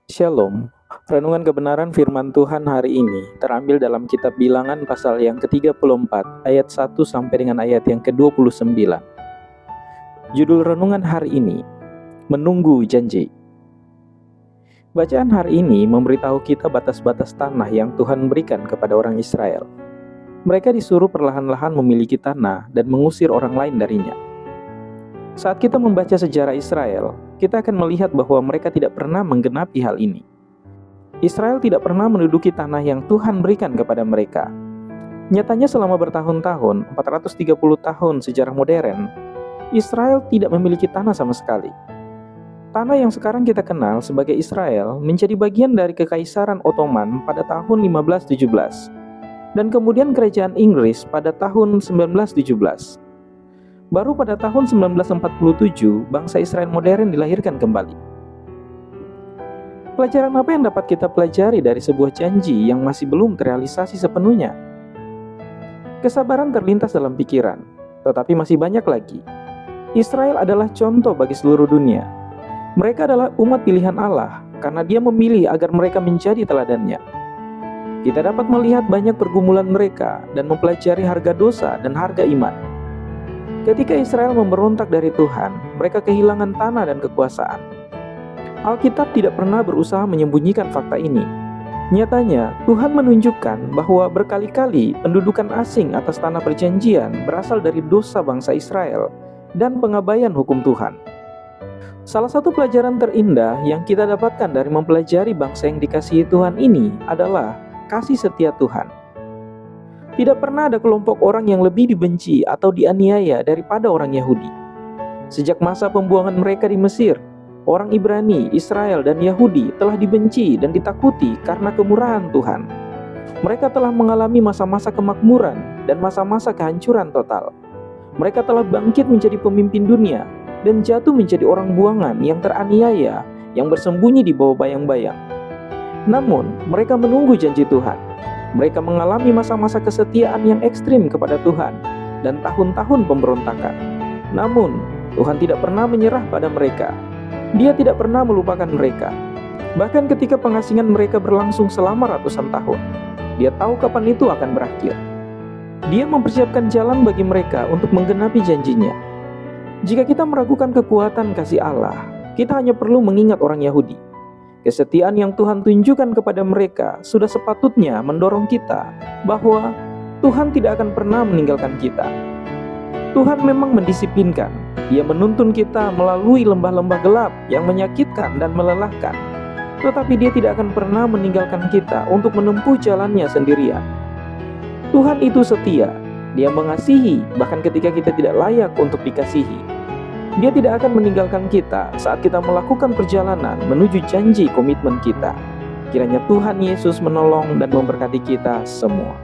Shalom, renungan kebenaran firman Tuhan hari ini terambil dalam kitab Bilangan pasal yang ke-34 ayat 1 sampai dengan ayat yang ke-29. Judul renungan hari ini, Menunggu Janji. Bacaan hari ini memberitahu kita batas-batas tanah yang Tuhan berikan kepada orang Israel. Mereka disuruh perlahan-lahan memiliki tanah dan mengusir orang lain darinya. Saat kita membaca sejarah Israel, kita akan melihat bahwa mereka tidak pernah menggenapi hal ini. Israel tidak pernah menduduki tanah yang Tuhan berikan kepada mereka. Nyatanya selama bertahun-tahun, 430 tahun sejarah modern, Israel tidak memiliki tanah sama sekali. Tanah yang sekarang kita kenal sebagai Israel menjadi bagian dari Kekaisaran Ottoman pada tahun 1517 dan kemudian Kerajaan Inggris pada tahun 1917. Baru pada tahun 1947, bangsa Israel modern dilahirkan kembali. Pelajaran apa yang dapat kita pelajari dari sebuah janji yang masih belum terrealisasi sepenuhnya? Kesabaran terlintas dalam pikiran, tetapi masih banyak lagi. Israel adalah contoh bagi seluruh dunia. Mereka adalah umat pilihan Allah, karena Dia memilih agar mereka menjadi teladannya. Kita dapat melihat banyak pergumulan mereka dan mempelajari harga dosa dan harga iman. Ketika Israel memberontak dari Tuhan, mereka kehilangan tanah dan kekuasaan. Alkitab tidak pernah berusaha menyembunyikan fakta ini. Nyatanya, Tuhan menunjukkan bahwa berkali-kali pendudukan asing atas tanah perjanjian berasal dari dosa bangsa Israel dan pengabaian hukum Tuhan. Salah satu pelajaran terindah yang kita dapatkan dari mempelajari bangsa yang dikasihi Tuhan ini adalah kasih setia Tuhan. Tidak pernah ada kelompok orang yang lebih dibenci atau dianiaya daripada orang Yahudi. Sejak masa pembuangan mereka di Mesir, orang Ibrani, Israel, dan Yahudi telah dibenci dan ditakuti karena kemurahan Tuhan. Mereka telah mengalami masa-masa kemakmuran dan masa-masa kehancuran total. Mereka telah bangkit menjadi pemimpin dunia dan jatuh menjadi orang buangan yang teraniaya, yang bersembunyi di bawah bayang-bayang. Namun, mereka menunggu janji Tuhan. Mereka mengalami masa-masa kesetiaan yang ekstrim kepada Tuhan dan tahun-tahun pemberontakan. Namun, Tuhan tidak pernah menyerah pada mereka. Dia tidak pernah melupakan mereka. Bahkan ketika pengasingan mereka berlangsung selama ratusan tahun, Dia tahu kapan itu akan berakhir. Dia mempersiapkan jalan bagi mereka untuk menggenapi janjinya. Jika kita meragukan kekuatan kasih Allah, kita hanya perlu mengingat orang Yahudi. Kesetiaan yang Tuhan tunjukkan kepada mereka sudah sepatutnya mendorong kita bahwa Tuhan tidak akan pernah meninggalkan kita. Tuhan memang mendisiplinkan. Dia menuntun kita melalui lembah-lembah gelap yang menyakitkan dan melelahkan. Tetapi Dia tidak akan pernah meninggalkan kita untuk menempuh jalannya sendirian. Tuhan itu setia. Dia mengasihi bahkan ketika kita tidak layak untuk dikasihi. Dia tidak akan meninggalkan kita saat kita melakukan perjalanan menuju janji komitmen kita. Kiranya Tuhan Yesus menolong dan memberkati kita semua.